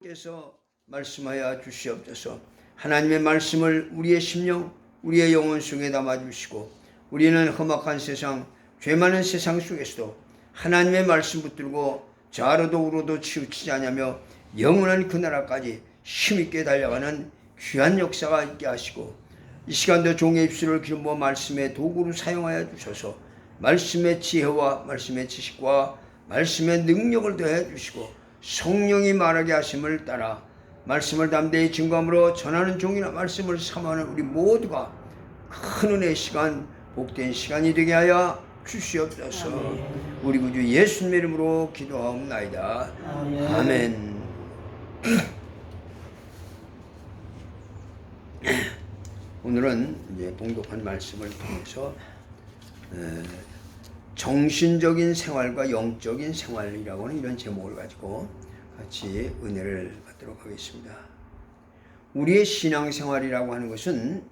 께서 말씀하여 주시옵소서. 하나님의 말씀을 우리의 심령, 우리의 영혼 속에 담아주시고, 우리는 험악한 세상, 죄 많은 세상 속에서도 하나님의 말씀 붙들고 좌로도 우로도 치우치지 않으며 영원한 그 나라까지 힘있게 달려가는 귀한 역사가 있게 하시고, 이 시간도 종의 입술을 기름부어 말씀의 도구로 사용하여 주셔서 말씀의 지혜와 말씀의 지식과 말씀의 능력을 더해 주시고, 성령이 말하게 하심을 따라 말씀을 담대히 증거함으로 전하는 종이나 말씀을 삼하는 우리 모두가 큰 은혜의 시간, 복된 시간이 되게 하여 주시옵소서. 우리 구주 예수님의 이름으로 기도하옵나이다. 아멘. 오늘은 이제 봉독한 말씀을 통해서 정신적인 생활과 영적인 생활이라고 하는 이런 제목을 가지고 같이 은혜를 받도록 하겠습니다. 우리의 신앙생활이라고 하는 것은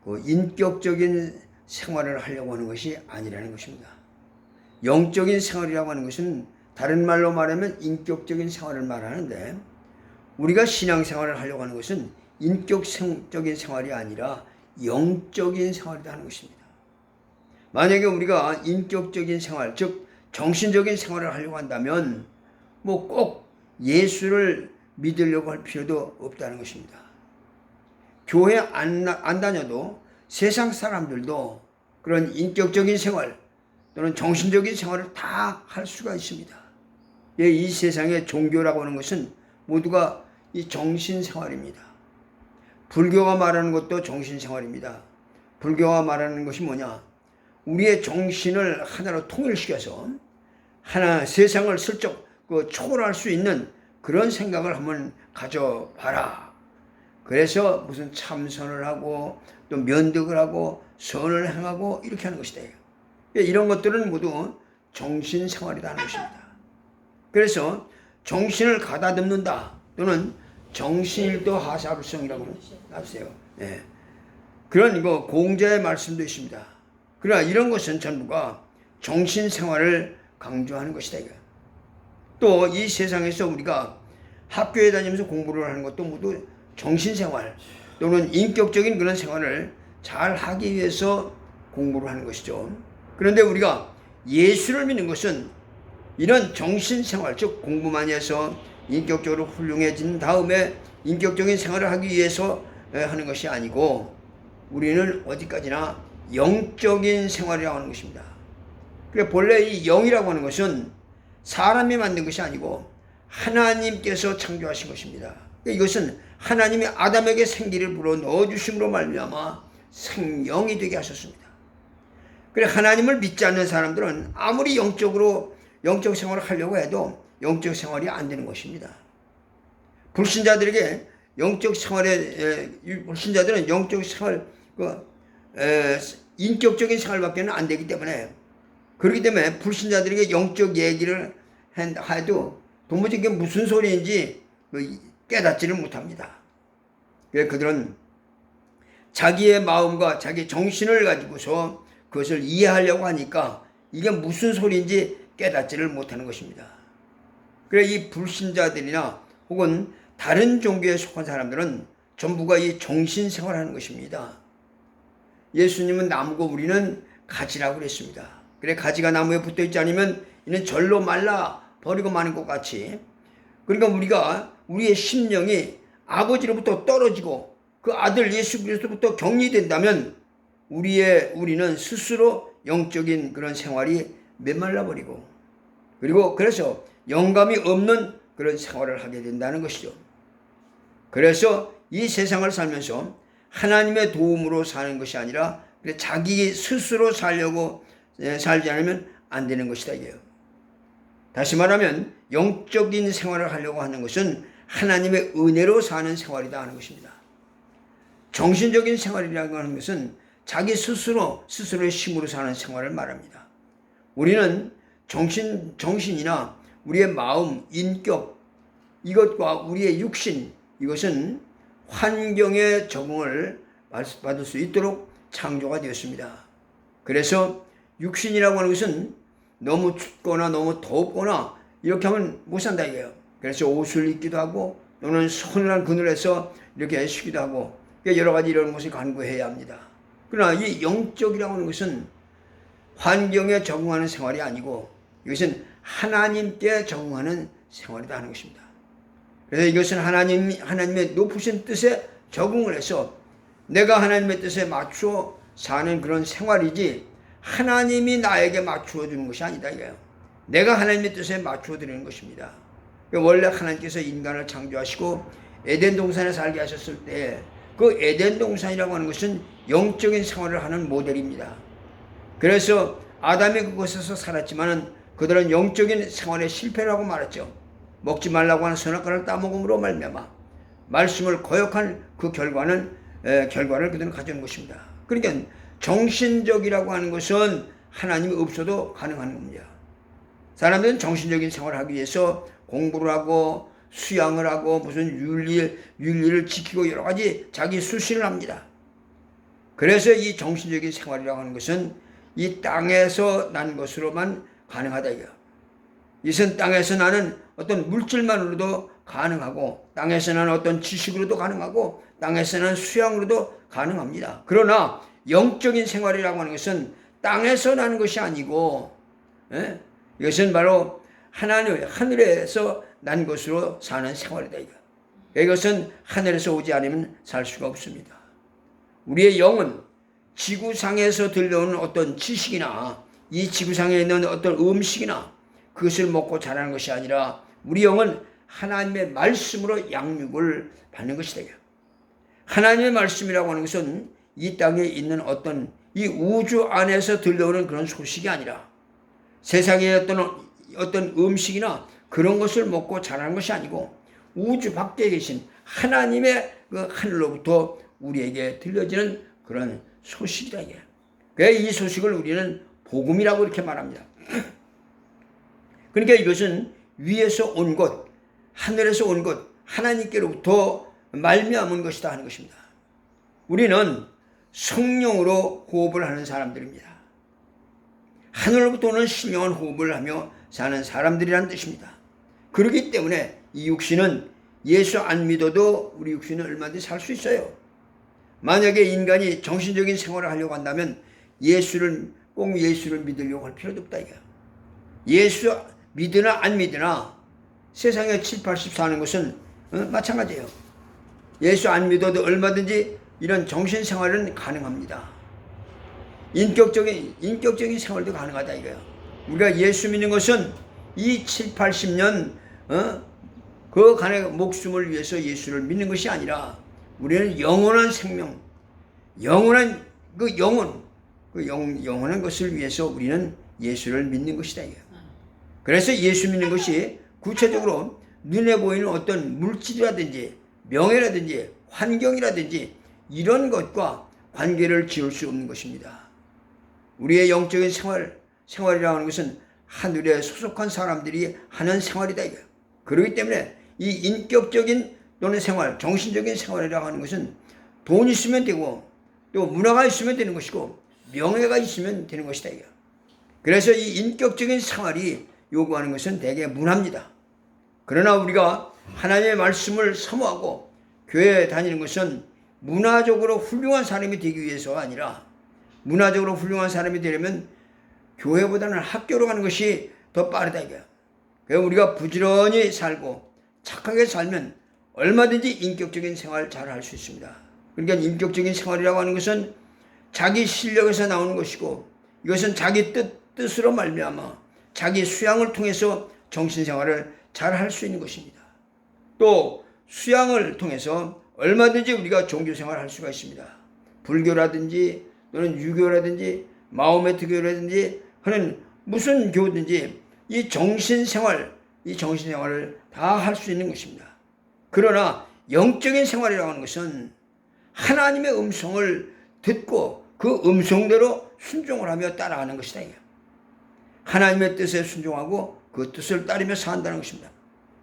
그 인격적인 생활을 하려고 하는 것이 아니라는 것입니다. 영적인 생활이라고 하는 것은 다른 말로 말하면 인격적인 생활을 말하는데, 우리가 신앙생활을 하려고 하는 것은 인격적인 생활이 아니라 영적인 생활이다 하는 것입니다. 만약에 우리가 인격적인 생활, 즉 정신적인 생활을 하려고 한다면 뭐 꼭 예수를 믿으려고 할 필요도 없다는 것입니다. 교회 안 다녀도 세상 사람들도 그런 인격적인 생활 또는 정신적인 생활을 다 할 수가 있습니다. 이 세상의 종교라고 하는 것은 모두가 이 정신생활입니다. 불교가 말하는 것도 정신생활입니다. 불교가 말하는 것이 뭐냐? 우리의 정신을 하나로 통일시켜서 하나 세상을 슬쩍 초월할 수 있는 그런 생각을 한번 가져봐라. 그래서 무슨 참선을 하고 또 면득을 하고 선을 행하고 이렇게 하는 것이다. 이런 것들은 모두 정신생활이다 하는 것입니다. 그래서 정신을 가다듬는다 또는 정신일도 하사불성이라고 하세요. 그런 공자의 말씀도 있습니다. 그러나 이런 것은 전부가 정신생활을 강조하는 것이다. 또 이 세상에서 우리가 학교에 다니면서 공부를 하는 것도 모두 정신생활 또는 인격적인 그런 생활을 잘 하기 위해서 공부를 하는 것이죠. 그런데 우리가 예수를 믿는 것은 이런 정신생활, 즉 공부 많이 해서 인격적으로 훌륭해진 다음에 인격적인 생활을 하기 위해서 하는 것이 아니고, 우리는 어디까지나 영적인 생활이라고 하는 것입니다. 그래 본래 이 영이라고 하는 것은 사람이 만든 것이 아니고 하나님께서 창조하신 것입니다. 이것은 하나님이 아담에게 생기를 불어 넣어주심으로 말미암아 생영이 되게 하셨습니다. 그래 하나님을 믿지 않는 사람들은 아무리 영적 생활을 하려고 해도 영적 생활이 안 되는 것입니다. 불신자들은 영적 생활 인격적인 생활밖에는 안 되기 때문에, 그렇기 때문에 불신자들에게 영적 얘기를 해도 도무지 그게 무슨 소리인지 깨닫지를 못합니다. 그래서 그들은 자기의 마음과 자기 정신을 가지고서 그것을 이해하려고 하니까 이게 무슨 소리인지 깨닫지를 못하는 것입니다. 그래서 이 불신자들이나 혹은 다른 종교에 속한 사람들은 전부가 이 정신생활을 하는 것입니다. 예수님은 나무고 우리는 가지라고 그랬습니다. 그래 가지가 나무에 붙어있지 않으면 이는 절로 말라 버리고 마는 것 같이, 그러니까 우리가 우리의 심령이 아버지로부터 떨어지고 그 아들 예수 그리스도부터 격리된다면 우리는 스스로 영적인 그런 생활이 메말라 버리고, 그리고 그래서 영감이 없는 그런 생활을 하게 된다는 것이죠. 그래서 이 세상을 살면서 하나님의 도움으로 사는 것이 아니라 자기 스스로 살지 않으면 안 되는 것이다 이게요. 다시 말하면 영적인 생활을 하려고 하는 것은 하나님의 은혜로 사는 생활이다 하는 것입니다. 정신적인 생활이라고 하는 것은 자기 스스로의 힘으로 사는 생활을 말합니다. 우리는 정신이나 우리의 마음, 인격, 이것과 우리의 육신, 이것은 환경에 적응을 받을 수 있도록 창조가 되었습니다. 그래서 육신이라고 하는 것은 너무 춥거나 너무 덥거나 이렇게 하면 못 산다 이거예요. 그래서 옷을 입기도 하고 또는 서늘한 그늘에서 이렇게 쉬기도 하고 여러 가지 이런 것을 간구해야 합니다. 그러나 이 영적이라고 하는 것은 환경에 적응하는 생활이 아니고 이것은 하나님께 적응하는 생활이다 하는 것입니다. 그래서 이것은 하나님의 높으신 뜻에 적응을 해서 내가 하나님의 뜻에 맞추어 사는 그런 생활이지 하나님이 나에게 맞추어 주는 것이 아니다 이거예요. 내가 하나님의 뜻에 맞추어 드리는 것입니다. 원래 하나님께서 인간을 창조하시고 에덴 동산에 살게 하셨을 때 그 에덴 동산이라고 하는 것은 영적인 생활을 하는 모델입니다. 그래서 아담이 그곳에서 살았지만은 그들은 영적인 생활에 실패를 하고 말았죠. 먹지 말라고 하는 선악과를 따먹음으로 말미암아 말씀을 거역한 그 결과를 그들은 가져온 것입니다. 그러니까 정신적이라고 하는 것은 하나님이 없어도 가능한 겁니다. 사람들은 정신적인 생활을 하기 위해서 공부를 하고 수양을 하고 무슨 윤리를 지키고 여러 가지 자기 수신을 합니다. 그래서 이 정신적인 생활이라고 하는 것은 이 땅에서 난 것으로만 가능하다 이거. 이것은 땅에서 나는 어떤 물질만으로도 가능하고 땅에서 나는 어떤 지식으로도 가능하고 땅에서 나는 수양으로도 가능합니다. 그러나 영적인 생활이라고 하는 것은 땅에서 나는 것이 아니고 이것은 바로 하늘에서 난 것으로 사는 생활이다 이거. 이것은 하늘에서 오지 않으면 살 수가 없습니다. 우리의 영은 지구상에서 들려오는 어떤 지식이나 이 지구상에 있는 어떤 음식이나 그것을 먹고 자라는 것이 아니라 우리 영은 하나님의 말씀으로 양육을 받는 것이다. 하나님의 말씀이라고 하는 것은 이 땅에 있는 어떤 이 우주 안에서 들려오는 그런 소식이 아니라 세상의 어떤 음식이나 그런 것을 먹고 자라는 것이 아니고 우주 밖에 계신 하나님의 그 하늘로부터 우리에게 들려지는 그런 소식이다 이게. 그래서 이 소식을 우리는 복음이라고 이렇게 말합니다. 그러니까 이것은 위에서 온 것, 하늘에서 온 것, 하나님께로부터 말미암은 것이다 하는 것입니다. 우리는 성령으로 호흡을 하는 사람들입니다. 하늘로부터 오는 신령한 호흡을 하며 사는 사람들이라는 뜻입니다. 그렇기 때문에 이 육신은 예수 안 믿어도 우리 육신은 얼마든지 살 수 있어요. 만약에 인간이 정신적인 생활을 하려고 한다면 꼭 예수를 믿으려고 할 필요도 없다 이거. 예수 믿으나 안 믿으나 세상에 70, 80 사는 것은 마찬가지예요. 예수 안 믿어도 얼마든지 이런 정신생활은 가능합니다. 인격적인 생활도 가능하다 이거예요. 우리가 예수 믿는 것은 이 70, 80년 그 간의 목숨을 위해서 예수를 믿는 것이 아니라 우리는 영원한 생명, 영원한 영원한 것을 위해서 우리는 예수를 믿는 것이다 이거예요. 그래서 예수 믿는 것이 구체적으로 눈에 보이는 어떤 물질이라든지 명예라든지 환경이라든지 이런 것과 관계를 지을 수 없는 것입니다. 우리의 영적인 생활이라고 하는 것은 하늘에 소속한 사람들이 하는 생활이다 이거예요. 그렇기 때문에 이 인격적인 또는 정신적인 생활이라고 하는 것은 돈이 있으면 되고 또 문화가 있으면 되는 것이고 명예가 있으면 되는 것이다 이거예요. 그래서 이 인격적인 생활이 요구하는 것은 대개 문화입니다. 그러나 우리가 하나님의 말씀을 사모하고 교회에 다니는 것은 문화적으로 훌륭한 사람이 되기 위해서가 아니라 문화적으로 훌륭한 사람이 되려면 교회보다는 학교로 가는 것이 더 빠르다 이거야. 그래서 우리가 부지런히 살고 착하게 살면 얼마든지 인격적인 생활 잘 할 수 있습니다. 그러니까 인격적인 생활이라고 하는 것은 자기 실력에서 나오는 것이고 이것은 자기 뜻으로 말미암아 자기 수양을 통해서 정신생활을 잘 할 수 있는 것입니다. 또 수양을 통해서 얼마든지 우리가 종교생활을 할 수가 있습니다. 불교라든지 또는 유교라든지 마호메트교라든지 하는 무슨 교든지 이 정신생활을 다 할 수 있는 것입니다. 그러나 영적인 생활이라고 하는 것은 하나님의 음성을 듣고 그 음성대로 순종을 하며 따라가는 것이다. 하나님의 뜻에 순종하고 그 뜻을 따르며 산다는 것입니다.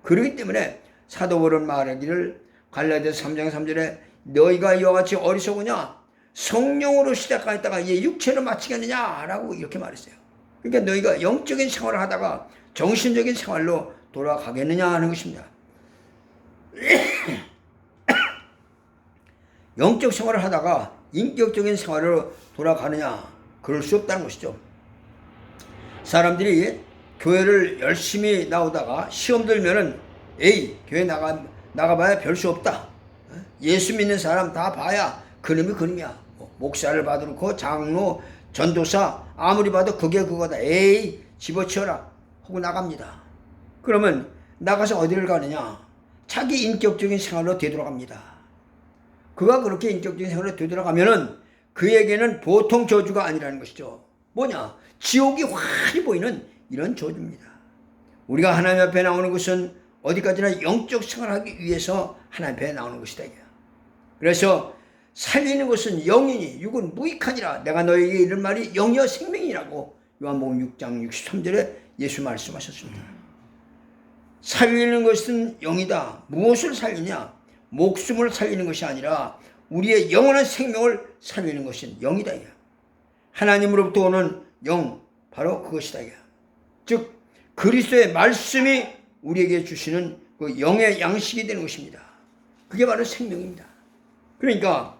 그렇기 때문에 사도 바울은 말하기를 갈라디아서 3장 3절에 너희가 이와 같이 어리석으냐 성령으로 시작하였다가 이제 육체로 마치겠느냐라고 이렇게 말했어요. 그러니까 너희가 영적인 생활을 하다가 정신적인 생활로 돌아가겠느냐 하는 것입니다. 영적 생활을 하다가 인격적인 생활로 돌아가느냐? 그럴 수 없다는 것이죠. 사람들이 교회를 열심히 나오다가 시험 들면은 에이, 교회 나가봐야 별 수 없다. 예수 믿는 사람 다 봐야 그놈이 그놈이야. 목사를 봐도 장로, 전도사 아무리 봐도 그게 그거다. 에이, 집어치워라 하고 나갑니다. 그러면 나가서 어디를 가느냐? 자기 인격적인 생활로 되돌아갑니다. 그가 그렇게 인격적인 생활로 되돌아가면은 그에게는 보통 저주가 아니라는 것이죠. 뭐냐? 지옥이 환히 보이는 이런 저주입니다. 우리가 하나님 앞에 나오는 것은 어디까지나 영적 생활하기 위해서 하나님 앞에 나오는 것이다. 그래서 살리는 것은 영이니 육은 무익하니라. 내가 너에게 이른 말이 영이여 생명이라고 요한복음 6장 63절에 예수 말씀하셨습니다. 살리는 것은 영이다. 무엇을 살리냐? 목숨을 살리는 것이 아니라 우리의 영원한 생명을 살리는 것은 영이다. 하나님으로부터 오는 영, 바로 그것이다. 즉 그리스도의 말씀이 우리에게 주시는 그 영의 양식이 되는 것입니다. 그게 바로 생명입니다. 그러니까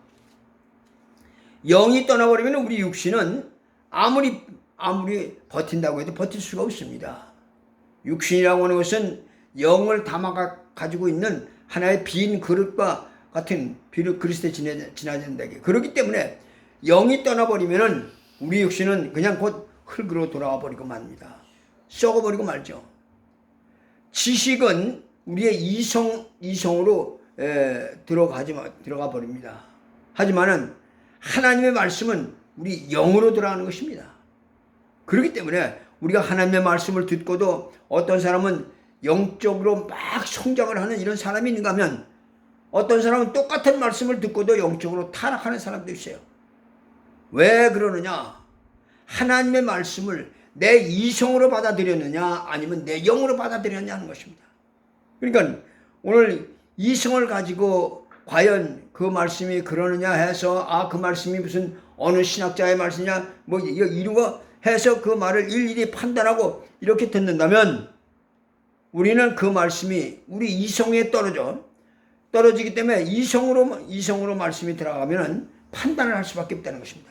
영이 떠나버리면 우리 육신은 아무리 버틴다고 해도 버틸 수가 없습니다. 육신이라고 하는 것은 영을 담아 가지고 있는 하나의 빈 그릇과 같은 그리스도에 지나진다. 그렇기 때문에 영이 떠나버리면은 우리 육신은 그냥 곧 흙으로 돌아와 버리고 맙니다. 썩어버리고 말죠. 지식은 우리의 이성으로 들어가 버립니다. 하지만은 하나님의 말씀은 우리 영으로 들어가는 것입니다. 그렇기 때문에 우리가 하나님의 말씀을 듣고도 어떤 사람은 영적으로 막 성장을 하는 이런 사람이 있는가 하면 어떤 사람은 똑같은 말씀을 듣고도 영적으로 타락하는 사람도 있어요. 왜 그러느냐? 하나님의 말씀을 내 이성으로 받아들였느냐 아니면 내 영으로 받아들였느냐 하는 것입니다. 그러니까 오늘 이성을 가지고 과연 그 말씀이 그러느냐 해서 그 말씀이 무슨 어느 신학자의 말씀이냐 뭐 이런 거 해서 그 말을 일일이 판단하고 이렇게 듣는다면 우리는 그 말씀이 우리 이성에 떨어지기 때문에 이성으로 말씀이 들어가면 판단을 할 수밖에 없다는 것입니다.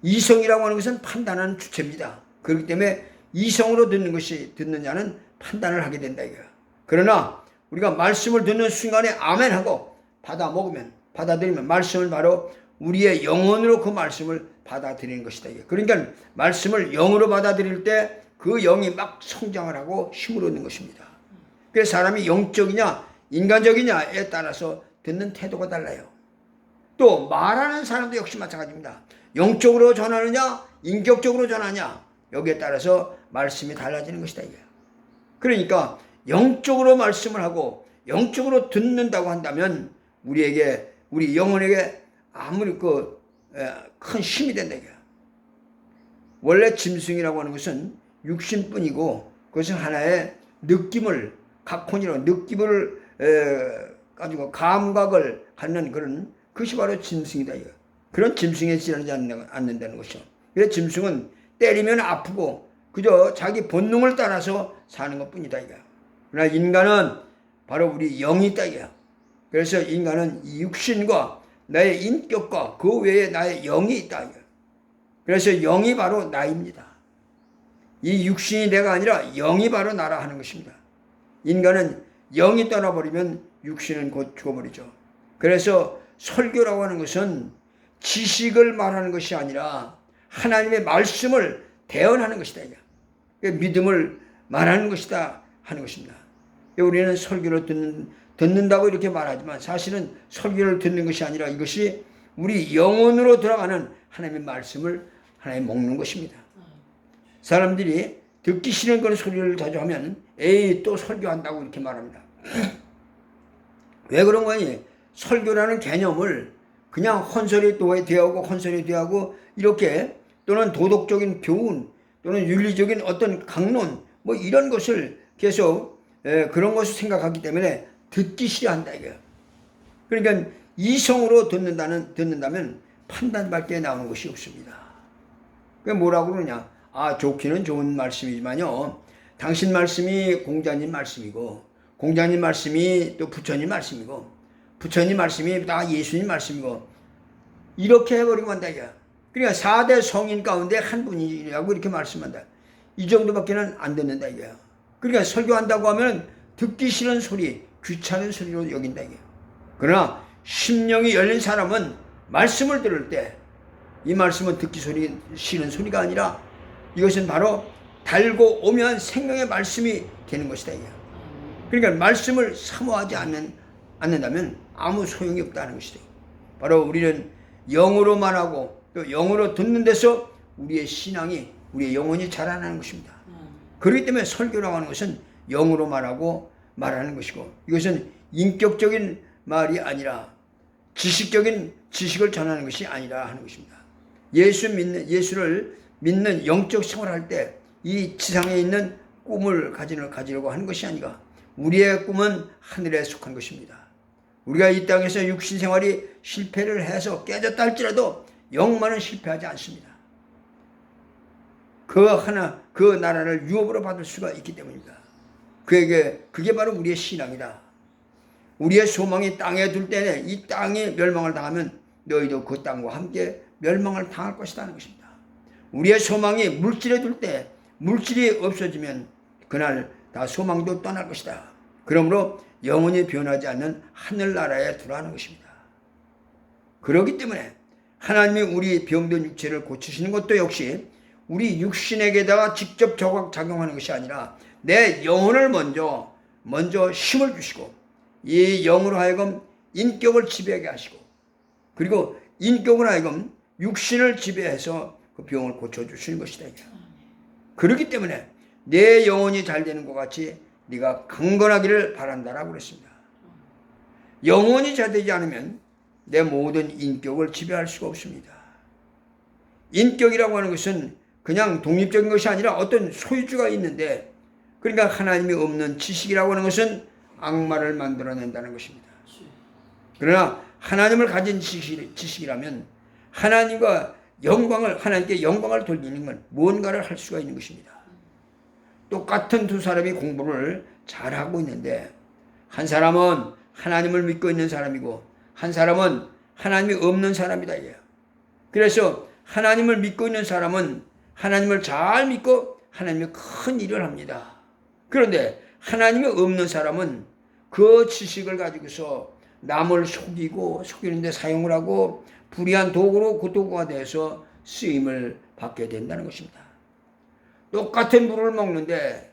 이성이라고 하는 것은 판단하는 주체입니다. 그렇기 때문에 이성으로 듣느냐는 판단을 하게 된다 이거야. 그러나 우리가 말씀을 듣는 순간에 아멘하고 받아들이면 말씀은 바로 우리의 영혼으로 그 말씀을 받아들이는 것이다. 그러니까 말씀을 영으로 받아들일 때 그 영이 막 성장을 하고 힘을 얻는 것입니다. 그래서 사람이 영적이냐 인간적이냐에 따라서 듣는 태도가 달라요. 또 말하는 사람도 역시 마찬가지입니다. 영적으로 전하느냐 인격적으로 전하냐 여기에 따라서 말씀이 달라지는 것이다. 그러니까 영적으로 말씀을 하고 영적으로 듣는다고 한다면 우리 영혼에게 아무리 큰 힘이 된다. 원래 짐승이라고 하는 것은 육신뿐이고 그것은 하나의 느낌을 가지고 감각을 갖는 그런 그것이 바로 짐승이다. 그런 짐승에 지나지 않는다는 것이죠. 그래서 짐승은 때리면 아프고 그저 자기 본능을 따라서 사는 것뿐이다. 그러나 인간은 바로 우리 영이 있다. 그래서 인간은 이 육신과 나의 인격과 그 외에 나의 영이 있다. 그래서 영이 바로 나입니다. 이 육신이 내가 아니라 영이 바로 나라 하는 것입니다. 인간은 영이 떠나버리면 육신은 곧 죽어버리죠. 그래서 설교라고 하는 것은 지식을 말하는 것이 아니라 하나님의 말씀을 대언하는 것이다. 믿음을 말하는 것이다 하는 것입니다. 우리는 설교를 듣는다고 이렇게 말하지만 사실은 설교를 듣는 것이 아니라 이것이 우리 영혼으로 들어가는 하나님의 말씀을 하나님 먹는 것입니다. 사람들이 듣기 싫은 그런 소리를 자주 하면 에이 또 설교한다고 이렇게 말합니다. 왜 그런 거니? 설교라는 개념을 그냥 헌설이 되하고 헌설이 되하고 이렇게 또는 도덕적인 교훈 또는 윤리적인 어떤 강론 뭐 이런 것을 계속 그런 것을 생각하기 때문에 듣기 싫어한다 이거예요. 그러니까 이성으로 듣는다면 판단밖에 나오는 것이 없습니다. 그게 뭐라고 그러냐? 좋기는 좋은 말씀이지만요. 당신 말씀이 공자님 말씀이고 공자님 말씀이 또 부처님 말씀이고 부처님 말씀이 다 예수님 말씀이고 이렇게 해버리고 한다 이거야. 그러니까 4대 성인 가운데 한 분이라고 이렇게 말씀한다. 이 정도밖에는 안 듣는다 이거야. 그러니까 설교한다고 하면 듣기 싫은 소리, 귀찮은 소리로 여긴다 이거야. 그러나 심령이 열린 사람은 말씀을 들을 때 이 말씀은 듣기 싫은 소리가 아니라 이것은 바로 달고 오면 생명의 말씀이 되는 것이다 이거야. 그러니까 말씀을 사모하지 않는다면 아무 소용이 없다는 것이다. 바로 우리는 영으로 말하고 또 영으로 듣는 데서 우리의 신앙이, 우리의 영혼이 자라나는 것입니다. 그렇기 때문에 설교라고 하는 것은 영으로 말하는 것이고 이것은 인격적인 말이 아니라 지식적인 지식을 전하는 것이 아니라 하는 것입니다. 예수를 믿는 영적 생활을 할 때 이 지상에 있는 꿈을 가지려고 하는 것이 아니라 우리의 꿈은 하늘에 속한 것입니다. 우리가 이 땅에서 육신 생활이 실패를 해서 깨졌다 할지라도 영만은 실패하지 않습니다. 그 나라를 유업으로 받을 수가 있기 때문입니다. 그게 바로 우리의 신앙이다. 우리의 소망이 땅에 둘 때에 이 땅이 멸망을 당하면 너희도 그 땅과 함께 멸망을 당할 것이다 하는 것입니다. 우리의 소망이 물질에 둘 때 물질이 없어지면 그날 다 소망도 떠날 것이다. 그러므로 영원히 변하지 않는 하늘나라에 두라는 것입니다. 그렇기 때문에 하나님이 우리 병든 육체를 고치시는 것도 역시 우리 육신에게다가 직접 작용하는 것이 아니라 내 영혼을 먼저 힘을 주시고 이 영으로 하여금 인격을 지배하게 하시고 그리고 인격을 하여금 육신을 지배해서 그 병을 고쳐주시는 것이다. 그렇기 때문에 내 영혼이 잘 되는 것 같이 네가 강건하기를 바란다라고 그랬습니다. 영혼이 잘 되지 않으면 내 모든 인격을 지배할 수가 없습니다. 인격이라고 하는 것은 그냥 독립적인 것이 아니라 어떤 소유주가 있는데 그러니까 하나님이 없는 지식이라고 하는 것은 악마를 만들어낸다는 것입니다. 그러나 하나님을 가진 지식이라면 하나님께 영광을 돌리는 건 무언가를 할 수가 있는 것입니다. 똑같은 두 사람이 공부를 잘하고 있는데 한 사람은 하나님을 믿고 있는 사람이고 한 사람은 하나님이 없는 사람이다. 그래서 하나님을 믿고 있는 사람은 하나님을 잘 믿고 하나님이 큰 일을 합니다. 그런데 하나님이 없는 사람은 그 지식을 가지고서 남을 속이는 데 사용을 하고 불의한 도구로 그 도구가 돼서 쓰임을 받게 된다는 것입니다. 똑같은 물을 먹는데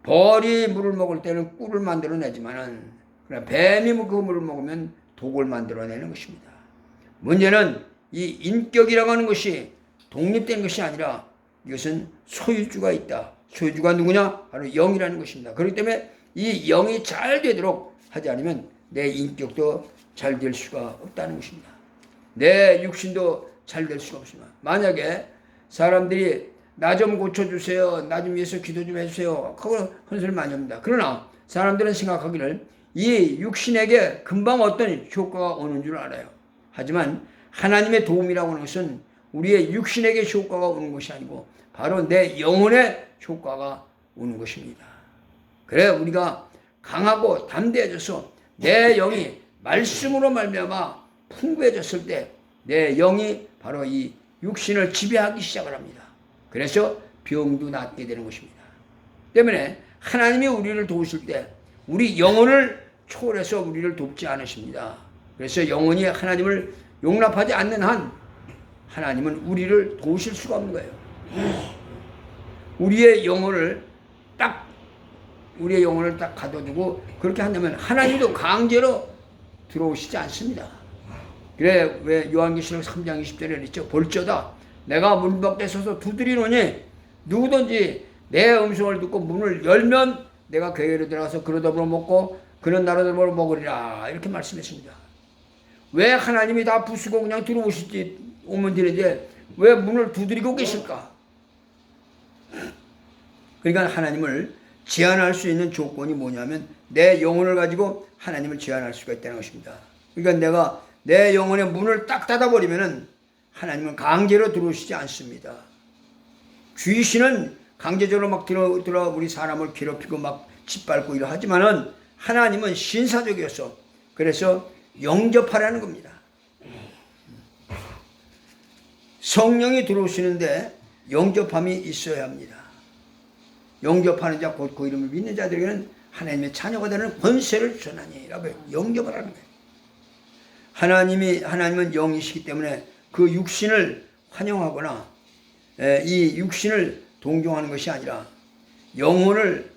벌이 물을 먹을 때는 꿀을 만들어내지만은 뱀이 그 물을 먹으면 독을 만들어내는 것입니다. 문제는 이 인격이라고 하는 것이 독립된 것이 아니라 이것은 소유주가 있다. 소유주가 누구냐? 바로 영이라는 것입니다. 그렇기 때문에 이 영이 잘 되도록 하지 않으면 내 인격도 잘 될 수가 없다는 것입니다. 내 육신도 잘 될 수가 없습니다. 만약에 사람들이 나 좀 고쳐주세요. 나 좀 위해서 기도 좀 해주세요. 그걸 헌소리 많이 합니다. 그러나 사람들은 생각하기를 이 육신에게 금방 어떤 효과가 오는 줄 알아요. 하지만 하나님의 도움이라고 하는 것은 우리의 육신에게 효과가 오는 것이 아니고 바로 내 영혼의 효과가 오는 것입니다. 그래 우리가 강하고 담대해져서 내 영이 말씀으로 말미암아 풍부해졌을 때 내 영이 바로 이 육신을 지배하기 시작을 합니다. 그래서 병도 낫게 되는 것입니다. 때문에 하나님이 우리를 도우실 때 우리 영혼을 초월해서 우리를 돕지 않으십니다. 그래서 영혼이 하나님을 용납하지 않는 한 하나님은 우리를 도우실 수가 없는 거예요. 우리의 영혼을 딱 가둬두고 그렇게 한다면 하나님도 강제로 들어오시지 않습니다. 그래 왜 요한계시록 3장 20절에 그랬죠. 볼지어다 내가 문 밖에 서서 두드리노니 누구든지 내 음성을 듣고 문을 열면 내가 궤로 들어가서 그로 더불어 먹고 그는 나로 더불어 먹으리라 이렇게 말씀했습니다. 왜 하나님이 다 부수고 그냥 오면 되는데 왜 문을 두드리고 계실까? 그러니까 하나님을 제한할 수 있는 조건이 뭐냐면 내 영혼을 가지고 하나님을 제한할 수가 있다는 것입니다. 그러니까 내가 내 영혼의 문을 딱 닫아버리면은 하나님은 강제로 들어오시지 않습니다. 귀신은 강제적으로 막 들어 우리 사람을 괴롭히고 막 짓밟고 이러 하지만은 하나님은 신사적이었어. 그래서 영접하라는 겁니다. 성령이 들어오시는데 영접함이 있어야 합니다. 영접하는 자 곧 그 이름을 믿는 자들에게는 하나님의 자녀가 되는 권세를 주나니 라고 영접을 하는 거예요. 하나님은 영이시기 때문에 그 육신을 환영하거나 이 육신을 동경하는 것이 아니라 영혼을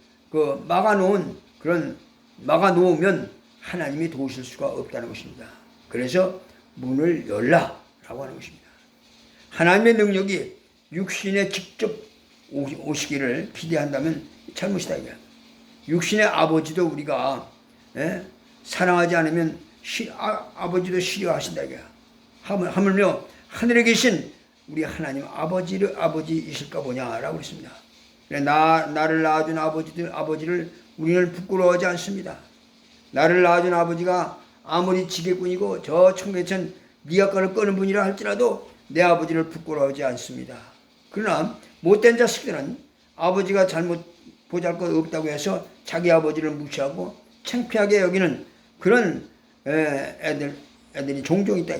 막아놓으면 하나님이 도우실 수가 없다는 것입니다. 그래서 문을 열라라고 하는 것입니다. 하나님의 능력이 육신에 직접 오시기를 기대한다면 잘못이다 이거야. 육신의 아버지도 우리가 사랑하지 않으면 아버지도 싫어하신다 이거야. 하물며 하늘에 계신 우리 하나님 아버지이실까 보냐라고 그랬습니다. 그래, 나를 낳아준 아버지를 우리는 부끄러워하지 않습니다. 나를 낳아준 아버지가 아무리 지게꾼이고 저 청계천 미약간을 끄는 분이라 할지라도 내 아버지를 부끄러워하지 않습니다. 그러나 못된 자식들은 아버지가 잘못 보잘것 없다고 해서 자기 아버지를 무시하고 창피하게 여기는 그런 애들이 종종 있다.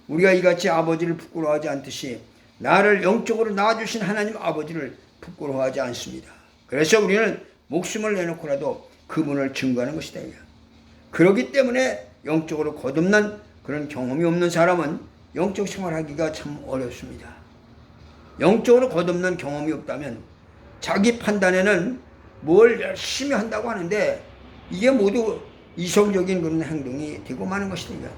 우리가 이같이 아버지를 부끄러워하지 않듯이 나를 영적으로 낳아주신 하나님 아버지를 부끄러워하지 않습니다. 그래서 우리는 목숨을 내놓고라도 그분을 증거하는 것이다. 그렇기 때문에 영적으로 거듭난 그런 경험이 없는 사람은 영적 생활하기가 참 어렵습니다. 영적으로 거듭난 경험이 없다면 자기 판단에는 뭘 열심히 한다고 하는데 이게 모두 이성적인 그런 행동이 되고 마는 것이다.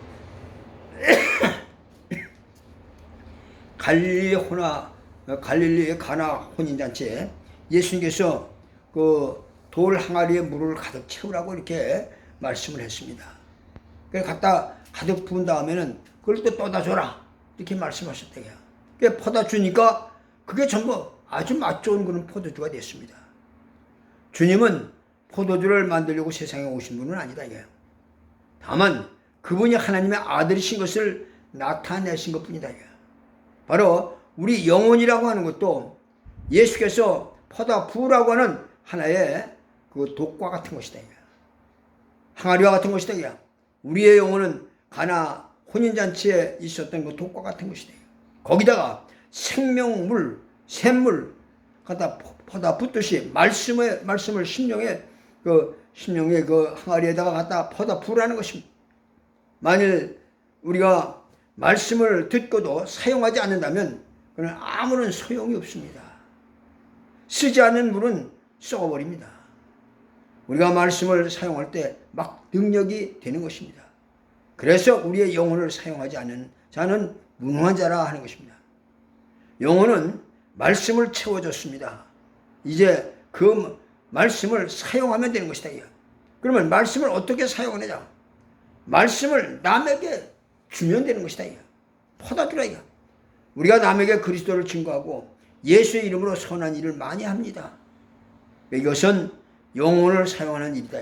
갈릴리의 가나 혼인잔치에 예수님께서 그 돌 항아리에 물을 가득 채우라고 이렇게 말씀을 했습니다. 그래서 갖다 가득 부은 다음에는 그걸 또 떠다 줘라 이렇게 말씀하셨대요. 그게 퍼다 주니까 그게 전부 아주 맛 좋은 그런 포도주가 됐습니다. 주님은 포도주를 만들려고 세상에 오신 분은 아니다 이거예요. 다만 그분이 하나님의 아들이신 것을 나타내신 것뿐이다 이거예요. 바로 우리 영혼이라고 하는 것도 예수께서 퍼다 부으라고 하는 하나의 그 독과 같은 것이다 이거예요. 항아리와 같은 것이다 이거예요. 우리의 영혼은 가나 혼인잔치에 있었던 그 독과 같은 것이다. 거기다가 생명물, 샘물 갖다 퍼다 붓듯이 말씀을 심령의 그 항아리에다가 갖다 퍼다 부으라는 것입니다. 만일 우리가 말씀을 듣고도 사용하지 않는다면 그는 아무런 소용이 없습니다. 쓰지 않는 물은 썩어버립니다. 우리가 말씀을 사용할 때 막 능력이 되는 것입니다. 그래서 우리의 영혼을 사용하지 않는 자는 무능한 자라 하는 것입니다. 영혼은 말씀을 채워줬습니다. 이제 그 말씀을 사용하면 되는 것이다. 그러면 말씀을 어떻게 사용하느냐? 말씀을 남에게 주면 되는 것이다. 퍼다 주라. 우리가 남에게 그리스도를 증거하고 예수의 이름으로 선한 일을 많이 합니다. 이것은 영혼을 사용하는 일이다.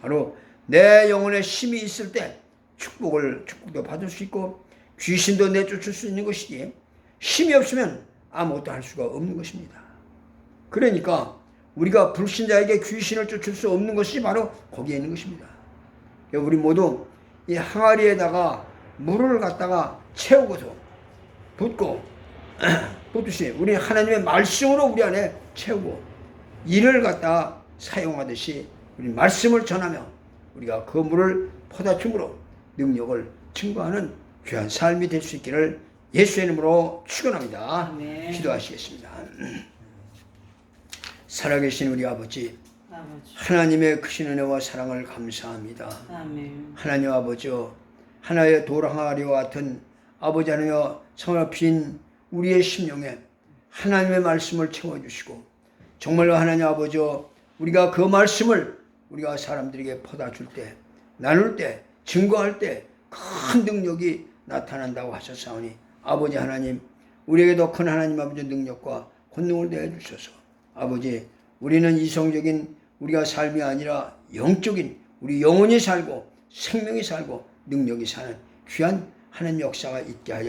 바로 내 영혼에 힘이 있을 때 축복도 받을 수 있고 귀신도 내쫓을 수 있는 것이지, 힘이 없으면 아무것도 할 수가 없는 것입니다. 그러니까 우리가 불신자에게 귀신을 쫓을 수 없는 것이 바로 거기에 있는 것입니다. 우리 모두 이 항아리에다가 물을 갖다가 채우고서 붓듯이 우리 하나님의 말씀으로 우리 안에 채우고 이를 갖다 사용하듯이 우리 말씀을 전하며 우리가 그 물을 퍼다 줌으로 능력을 증거하는 귀한 삶이 될 수 있기를 예수의 이름으로 축원합니다. 기도하시겠습니다. 살아계신 우리 아버지, 하나님의 크신 은혜와 사랑을 감사합니다. 하나님 아버지, 하나의 돌 항아리와 같은 아버지 하나님의 성을 빈 우리의 심령에 하나님의 말씀을 채워주시고, 정말로 하나님 아버지, 우리가 그 말씀을 우리가 사람들에게 퍼다 줄 때, 나눌 때, 증거할 때 큰 능력이 나타난다고 하셨사오니, 아버지 하나님, 우리에게도 큰 하나님 아버지 능력과 권능을 내주셔서 아버지, 우리는 이성적인 우리가 삶이 아니라 영적인 우리 영혼이 살고 생명이 살고 능력이 사는 귀한 하나님 역사가 있게 하여